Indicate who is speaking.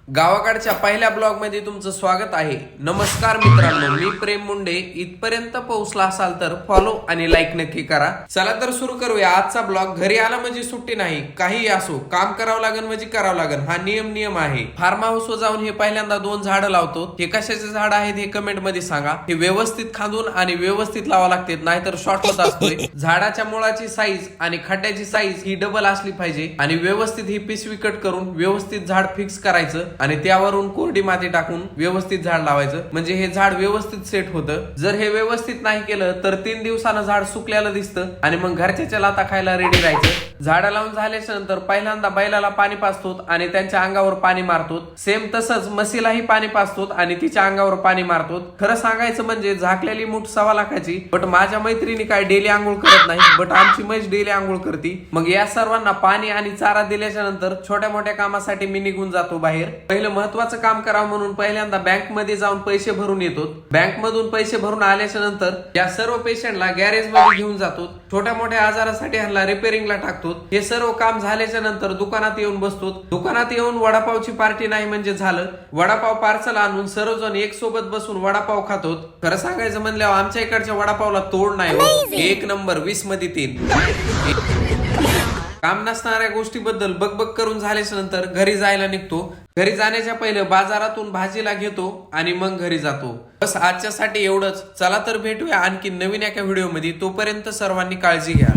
Speaker 1: गावाकडच्या पहिल्या ब्लॉग मध्ये तुमचं स्वागत आहे। नमस्कार मित्रांनो, मी प्रेम मुंडे। इथपर्यंत पोहोचला असाल तर फॉलो आणि लाईक नक्की करा। चला तर सुरू करूया आजचा ब्लॉग। घरी आला म्हणजे सुट्टी नाही, काही असो काम करावं लागेल म्हणजे करावं लागेल, हा नियम आहे। फार्म हाऊस वर जाऊन हे पहिल्यांदा 2 झाडं लावतो। हे कशाचे झाड आहेत हे कमेंट मध्ये सांगा। हे व्यवस्थित खांदून आणि व्यवस्थित लावा लागते, नाहीतर शॉर्ट होत असतोय। झाडाच्या मुळाची साईज आणि खड्ड्याची साईज ही डबल असली पाहिजे आणि व्यवस्थित ही पिशवी कट करून व्यवस्थित झाड फिक्स करायचं आणि त्यावरून कोरडी माती टाकून व्यवस्थित झाड लावायचं, म्हणजे हे झाड व्यवस्थित सेट होतं। जर हे व्यवस्थित नाही केलं तर 3 दिवसानं झाड सुकलेलं दिसतं आणि मग घरच्याच्या लाता खायला रेडी राहायचं। झाडं लावून झाल्याच्या नंतर पहिल्यांदा बैलाला पाणी पाजतो आणि त्यांच्या अंगावर पाणी मारतो। सेम तसंच म्हशीलाही पाणी पाजतो आणि तिच्या अंगावर पाणी मारतो। खरं सांगायचं म्हणजे झाकलेली मूठ 1.25 लाखाची, बट माझ्या मैत्रिणी काय डेली आंघोळ करत नाही, बट आमची म्हैस डेली आंघोळ करते। मग या सर्वांना पाणी आणि चारा दिल्याच्या नंतर छोट्या मोठ्या कामासाठी मी निघून जातो बाहेर। पहिलं महत्वाचं काम करावं म्हणून पहिल्यांदा बँक मध्ये जाऊन पैसे भरून येतो। बँक मधून पैसे भरून आल्याच्या नंतर या सर्व पेशंटला गॅरेज मध्ये घेऊन जातो। छोट्या मोठ्या आजारासाठी ह्यांना रिपेअरिंगला टाकतो। हे सर्व काम झाल्याच्या नंतर दुकानात येऊन बसतो। दुकानात येऊन वडापावची पार्टी नाही म्हणजे झालं। वडापाव पार्सल आणून सर्वजण एक सोबत बसून वडापाव खातो। खरं सांगायचं म्हणल्यावर आमच्या इकडच्या वडापावला तोड नाही हो। 1 नंबर 20 मध्ये 3। काम नसणाऱ्या गोष्टीबद्दल बकबक करून झाल्याच्या नंतर घरी जायला निघतो। घरी जाण्याच्या पहिले बाजारातून भाजीला घेतो आणि मग घरी जातो। बस आजच्यासाठी एवढंच। चला तर भेटूया आणखी नवीन एका व्हिडिओ मध्ये। तोपर्यंत सर्वांनी काळजी घ्या।